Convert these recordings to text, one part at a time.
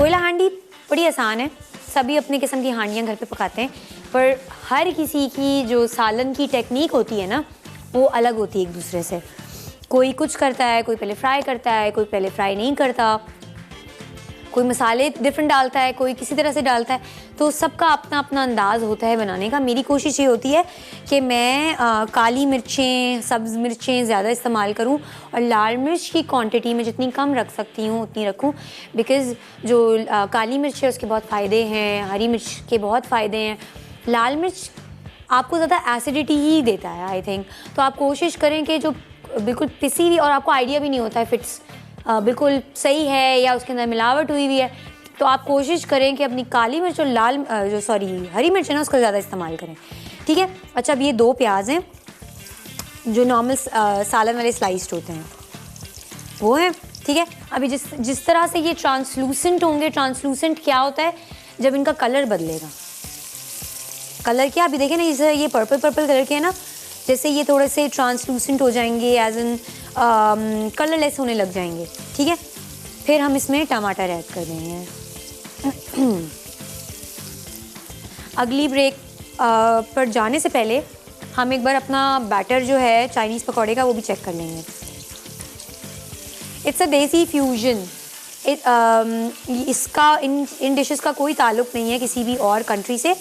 कोयला हांडी बड़ी आसान है, सभी अपनी किस्म की हांडियाँ घर पे पकाते हैं, पर हर किसी की जो सालन की टेक्निक होती है ना वो अलग होती है एक दूसरे से। कोई कुछ करता है, कोई पहले फ्राई करता है, कोई पहले फ्राई नहीं करता, कोई मसाले डिफरेंट डालता है, कोई किसी तरह से डालता है, तो सबका अपना अपना अंदाज़ होता है बनाने का। मेरी कोशिश ये होती है कि मैं काली मिर्चें, सब्ज़ मिर्चें ज़्यादा इस्तेमाल करूं और लाल मिर्च की क्वांटिटी में जितनी कम रख सकती हूँ उतनी रखूं, बिकॉज़ जो काली मिर्च है उसके बहुत फ़ायदे हैं, हरी मिर्च के बहुत फ़ायदे हैं। लाल मिर्च आपको ज़्यादा एसिडिटी ही देता है आई थिंक, तो आप कोशिश करें कि जो बिल्कुल पिसी हुई, और आपको आइडिया भी नहीं होता है फिट्स बिल्कुल सही है या उसके अंदर मिलावट हुई हुई है, तो आप कोशिश करें कि अपनी काली मिर्च और हरी मिर्च है ना उसका ज़्यादा इस्तेमाल करें, ठीक है। अच्छा, अब ये 2 प्याज हैं जो नॉर्मल सालन वाले स्लाइस्ड होते हैं वो हैं, ठीक है। अभी जिस तरह से ये ट्रांसलूसेंट होंगे, ट्रांसलूसेंट क्या होता है जब इनका कलर बदलेगा, कलर क्या अभी देखें ना, जैसे ये पर्पल कलर के है ना, जैसे ये थोड़े से ट्रांसलूसेंट हो जाएंगे, एज इन कलरलेस होने लग जाएंगे, ठीक है। फिर हम इसमें टमाटर ऐड कर देंगे। अगली ब्रेक पर जाने से पहले हम एक बार अपना बैटर जो है चाइनीज़ पकौड़े का वो भी चेक कर लेंगे। इट्स अ देसी फ्यूजन। इसका इन डिशेस का कोई ताल्लुक नहीं है किसी भी और कंट्री से।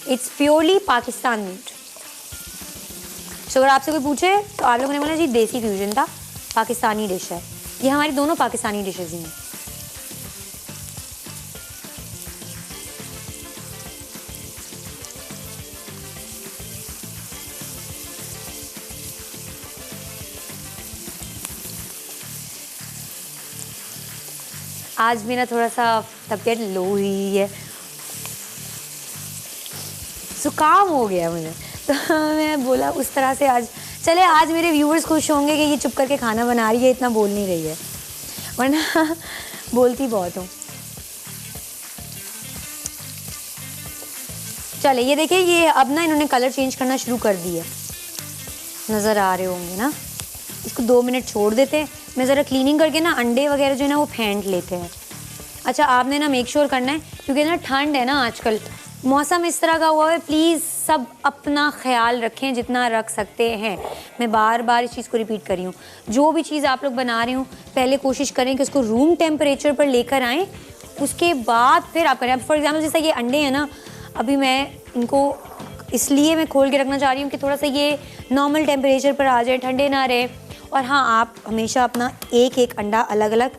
It's purely Pakistan meat. तो अगर आपसे कोई पूछे तो आप लोगों ने बोला जी देसी फ्यूजन था, पाकिस्तानी डिश है। ये हमारी दोनों पाकिस्तानी डिशेज हैं। आज मेरा थोड़ा सा तबीयत लो हुई है, जुकाम हो गया मुझे, तो मैं बोला उस तरह से आज चले, आज मेरे व्यूअर्स खुश होंगे कि ये चुप करके खाना बना रही है, इतना बोल नहीं रही है, वरना बोलती बहुत हूँ। चले ये देखिए, ये अब ना इन्होंने कलर चेंज करना शुरू कर दिया, नज़र आ रहे होंगे ना। इसको 2 मिनट छोड़ देते हैं। मैं ज़रा क्लीनिंग करके ना अंडे वगैरह जो है ना वो फेंट लेते हैं। अच्छा, आपने ना मेक श्योर करना है, क्योंकि ना ठंड है ना आजकल, मौसम इस तरह का हुआ है, प्लीज़ सब अपना ख्याल रखें जितना रख सकते हैं। मैं बार बार इस चीज़ को रिपीट कर रही हूँ, जो भी चीज़ आप लोग बना रहे हो पहले कोशिश करें कि उसको रूम टेम्परेचर पर लेकर आएँ, उसके बाद फिर आप करें। फॉर एग्जाम्पल जैसे ये अंडे हैं ना, अभी मैं इनको इसलिए मैं खोल के रखना चाह रही हूँ कि थोड़ा सा ये नॉर्मल टेम्परेचर पर आ जाए, ठंडे ना रहे। और हाँ, आप हमेशा अपना एक एक अंडा अलग अलग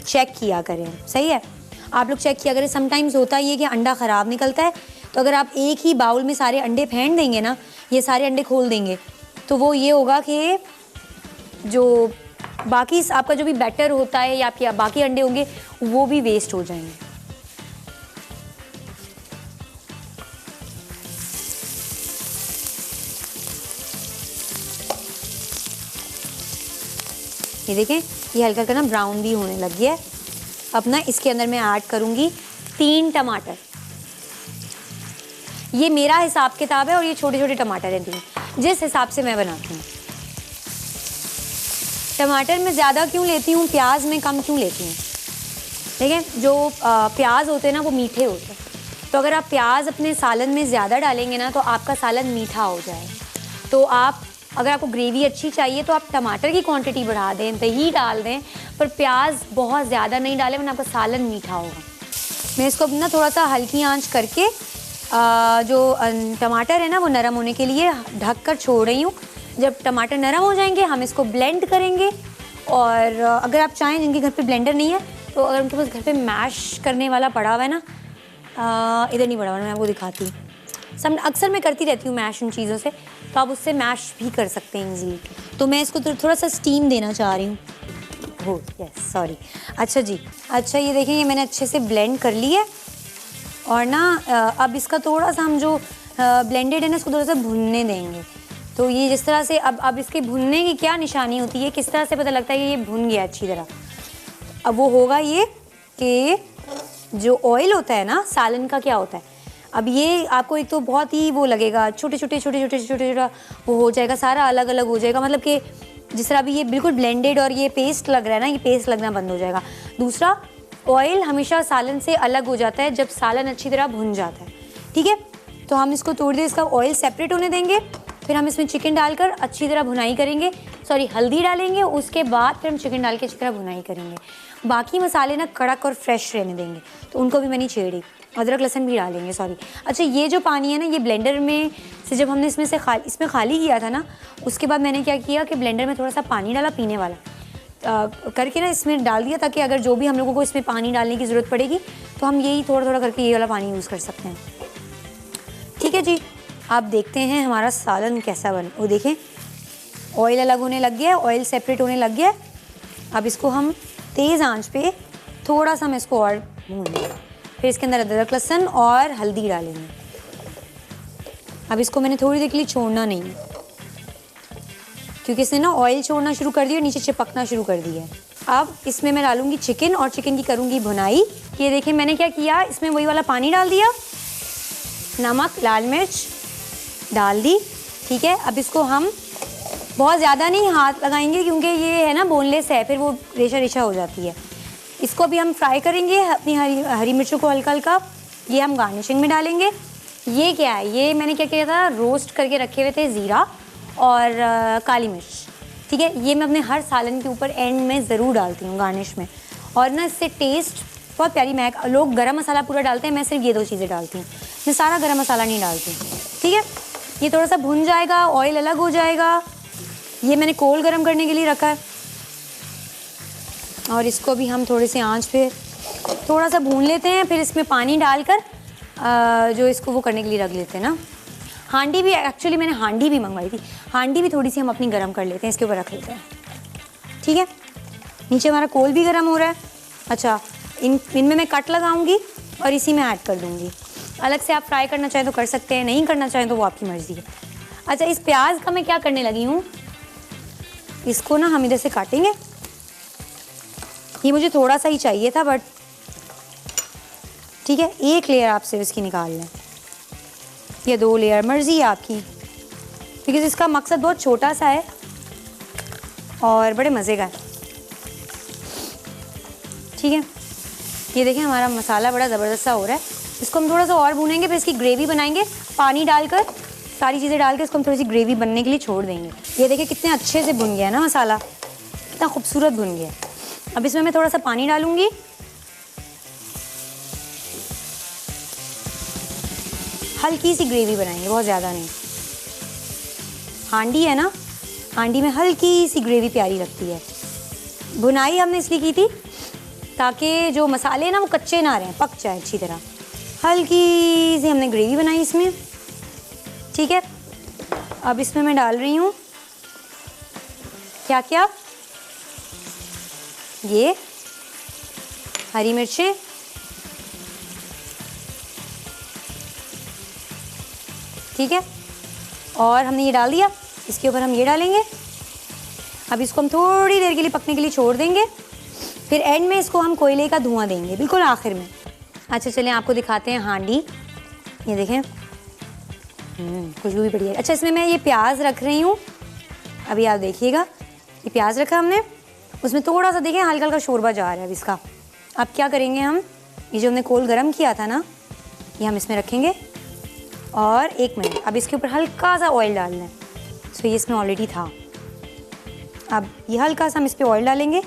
चेक किया करें, सही है। आप लोग चेक किया करें, समटाइम्स होता ही है कि अंडा ख़राब निकलता है, तो अगर आप एक ही बाउल में सारे अंडे फेंट देंगे ना, ये सारे अंडे खोल देंगे, तो वो ये होगा कि जो बाकी आपका जो भी बैटर होता है या आपके बाकी अंडे होंगे वो भी वेस्ट हो जाएंगे। ये देखें, ये हल्का हल्का ना ब्राउन भी होने लग गया है। अब ना इसके अंदर मैं ऐड करूँगी 3 टमाटर। ये मेरा हिसाब किताब है और ये छोटे छोटे टमाटर हैं 3, जिस हिसाब से मैं बनाती हूँ। टमाटर मैं ज़्यादा क्यों लेती हूँ, प्याज में कम क्यों लेती हूँ? देखें, जो प्याज होते हैं ना वो मीठे होते हैं, तो अगर आप प्याज अपने सालन में ज़्यादा डालेंगे ना तो आपका सालन मीठा हो जाएगा। तो आप अगर आपको ग्रेवी अच्छी चाहिए तो आप टमाटर की क्वांटिटी बढ़ा दें, दही डाल दें, पर प्याज बहुत ज़्यादा नहीं डालें वरना आपका सालन मीठा होगा। मैं इसको ना थोड़ा सा हल्की आंच करके जो टमाटर है ना वो नरम होने के लिए ढक कर छोड़ रही हूँ। जब टमाटर नरम हो जाएंगे हम इसको ब्लेंड करेंगे। और अगर आप चाहें, जिनके घर पे ब्लेंडर नहीं है, तो अगर उनके पास घर पे मैश करने वाला पड़ा हुआ है ना, इधर नहीं पड़ा हुआ, मैं आपको दिखाती हूँ। अक्सर मैं करती रहती हूँ मैश उन चीज़ों से, तो आप उससे मैश भी कर सकते हैं ईजीली। तो मैं इसको थोड़ा सा स्टीम देना चाह रही हूँ। हो यस, सॉरी। अच्छा जी, अच्छा ये देखें, ये मैंने अच्छे से ब्लेंड कर लिया है। और ना अब इसका थोड़ा सा हम जो ब्लेंडेड है ना इसको थोड़ा सा भुनने देंगे। तो ये जिस तरह से अब इसके भुनने की क्या निशानी होती है, किस तरह से पता लगता है कि ये भुन गया अच्छी तरह? अब वो होगा ये कि जो ऑयल होता है ना सालन का, क्या होता है, अब ये आपको एक तो बहुत ही वो लगेगा, छोटे छोटा वो हो जाएगा, सारा अलग अलग हो जाएगा। मतलब कि जिस तरह अभी ये बिल्कुल ब्लेंडेड और ये पेस्ट लग रहा है ना, ये पेस्ट लगना बंद हो जाएगा। दूसरा, ऑयल हमेशा सालन से अलग हो जाता है जब सालन अच्छी तरह भुन जाता है, ठीक है। तो हम इसको थोड़ी देर इसका ऑयल सेपरेट होने देंगे, फिर हम इसमें चिकन डालकर अच्छी तरह भुनाई करेंगे, सॉरी हल्दी डालेंगे, उसके बाद फिर हम चिकन डाल के अच्छी तरह भुनाई करेंगे। बाकी मसाले ना कड़क और फ्रेश रहने देंगे, तो उनको भी मैंने छेड़ी, अदरक लहसुन भी डालेंगे, सॉरी। अच्छा, ये जो पानी है ना, ये ब्लेंडर में से जब हमने इसमें खाली किया था ना, उसके बाद मैंने क्या किया कि ब्लेंडर में थोड़ा सा पानी डाला पीने वाला करके ना इसमें डाल दिया, ताकि अगर जो भी हम लोगों को इसमें पानी डालने की ज़रूरत पड़ेगी तो हम यही थोड़ा थोड़ा करके ये वाला पानी यूज़ कर सकते हैं, ठीक है जी। आप देखते हैं हमारा सालन कैसा बन, वो देखें ऑयल अलग होने लग गया है, ऑयल सेपरेट होने लग गया है। अब इसको हम तेज़ आंच पे थोड़ा सा हम इसको और भूनेंगे, फिर इसके अंदर अदरक लहसुन और हल्दी डालेंगे। अब इसको मैंने थोड़ी देर के लिए छोड़ना नहीं है, क्योंकि इसने ना ऑयल छोड़ना शुरू कर दिया और नीचे चिपकना शुरू कर दिया है। अब इसमें मैं डालूंगी चिकन और चिकन की करूंगी भुनाई। ये देखिए मैंने क्या किया, इसमें वही वाला पानी डाल दिया, नमक लाल मिर्च डाल दी, ठीक है। अब इसको हम बहुत ज़्यादा नहीं हाथ लगाएंगे, क्योंकि ये है ना बोनलेस है, फिर वो रेशा रेशा हो जाती है। इसको भी हम फ्राई करेंगे अपनी हरी मिर्चों को हल्का हल्का। ये हम गार्निशिंग में डालेंगे। ये क्या है, ये मैंने क्या किया था, रोस्ट करके रखे हुए थे ज़ीरा और काली मिर्च, ठीक है। ये मैं अपने हर सालन के ऊपर एंड में ज़रूर डालती हूँ गार्निश में, और ना इससे टेस्ट बहुत प्यारी महक। लोग गरम मसाला पूरा डालते हैं, मैं सिर्फ ये 2 चीज़ें डालती हूँ, मैं सारा गरम मसाला नहीं डालती, ठीक है। ये थोड़ा सा भुन जाएगा, ऑयल अलग हो जाएगा। ये मैंने कोल गरम करने के लिए रखा है, और इसको भी हम थोड़ी सी आंच पे थोड़ा सा भून लेते हैं, फिर इसमें पानी डालकर जो इसको वो करने के लिए रख लेते हैं ना। हांडी भी एक्चुअली मैंने हांडी भी मंगवाई थी, हांडी भी थोड़ी सी हम अपनी गरम कर लेते हैं, इसके ऊपर रख लेते हैं, ठीक है। नीचे हमारा कोल भी गरम हो रहा है। अच्छा, इनमें मैं कट लगाऊंगी और इसी में ऐड कर दूंगी। अलग से आप फ्राई करना चाहें तो कर सकते हैं, नहीं करना चाहें तो वो आपकी मर्ज़ी है। अच्छा, इस प्याज का मैं क्या करने लगी हूँ, इसको ना हम इधर से काटेंगे। ये मुझे थोड़ा सा ही चाहिए था, बट ठीक है, 1 लेयर आप सिर्फ इसकी निकाल लें या 2 लेयर, मर्ज़ी है आपकी, बिकॉज़ इसका मकसद बहुत छोटा सा है और बड़े मज़े का है, ठीक है। ये देखिए हमारा मसाला बड़ा ज़बरदस्त सा हो रहा है। इसको हम थोड़ा सा और भूनेंगे, फिर इसकी ग्रेवी बनाएंगे, पानी डालकर सारी चीज़ें डाल के इसको हम थोड़ी सी ग्रेवी बनने के लिए छोड़ देंगे। ये देखिए कितने अच्छे से भुन गया है ना मसाला, कितना खूबसूरत भुन गया। अब इसमें मैं थोड़ा सा पानी डालूंगी, हल्की सी ग्रेवी बनाएंगे, बहुत ज़्यादा नहीं। हांडी है ना, हांडी में हल्की सी ग्रेवी प्यारी लगती है। भुनाई हमने इसलिए की थी ताकि जो मसाले ना वो कच्चे ना रहें, पक जाए अच्छी तरह। हल्की सी हमने ग्रेवी बनाई इसमें, ठीक है। अब इसमें मैं डाल रही हूँ क्या क्या, ये हरी मिर्चें, ठीक है, और हमने ये डाल दिया। इसके ऊपर हम ये डालेंगे। अब इसको हम थोड़ी देर के लिए पकने के लिए छोड़ देंगे, फिर एंड में इसको हम कोयले का धुआं देंगे, बिल्कुल आखिर में। अच्छा चलें आपको दिखाते हैं हांडी। ये देखें खुशबू भी बढ़िया है। अच्छा, इसमें मैं ये प्याज रख रही हूँ, अभी आप देखिएगा। ये प्याज रखा हमने, उसमें थोड़ा सा देखें हल्का हल्का शोरबा जा रहा है अब इसका। अब क्या करेंगे हम, ये जो हमने कोल गरम किया था ना, ये हम इसमें रखेंगे और 1 मिनट अब इसके ऊपर हल्का सा ऑयल डालना है। सो ये इसमें ऑलरेडी था। अब ये हल्का सा हम इस पर ऑयल डालेंगे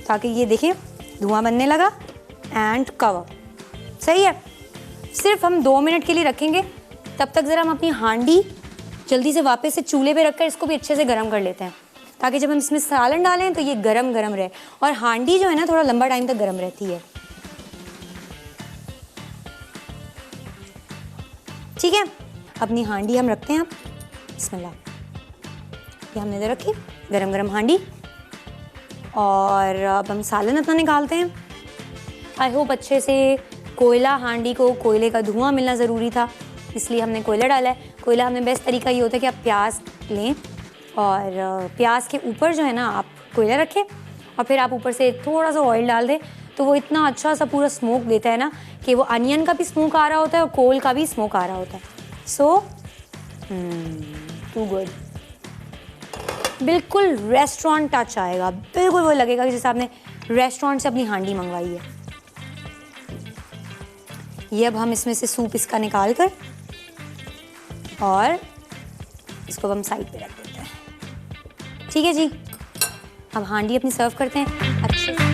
ताकि ये देखें धुआं बनने लगा। एंड कवर, सही है। सिर्फ हम 2 मिनट के लिए रखेंगे, तब तक ज़रा हम अपनी हांडी जल्दी से वापस से चूल्हे पे रखकर इसको भी अच्छे से गर्म कर लेते हैं, ताकि जब हम इसमें सालन डालें तो ये गरम गरम रहे। और हांडी जो है ना थोड़ा लंबा टाइम तक गरम रहती है, ठीक है। अपनी हांडी हम रखते हैं, अब बिस्मिल्लाह, ये हमने इधर रखी गरम गरम हांडी, और अब हम सालन अपना निकालते हैं। आई होप अच्छे से कोयला, हांडी को कोयले का धुआं मिलना ज़रूरी था, इसलिए हमने कोयला डाला है। कोयला हमें बेस्ट तरीका ये होता है कि आप प्याज लें और प्याज के ऊपर जो है ना आप कोयला रखें, और फिर आप ऊपर से थोड़ा सा ऑयल डाल दें, तो वो इतना अच्छा सा पूरा स्मोक देता है ना कि वो अनियन का भी स्मोक आ रहा होता है और कोल का भी स्मोक आ रहा होता है। सो टू गुड, बिल्कुल रेस्टोरेंट टच आएगा, बिल्कुल वो लगेगा कि जैसे आपने रेस्टोरेंट से अपनी हांडी मंगवाई है। ये अब हम इसमें से सूप इसका निकाल कर और इसको हम साइड पे रख देते हैं। ठीक है जी, अब हांडी अपनी सर्व करते हैं अच्छे से।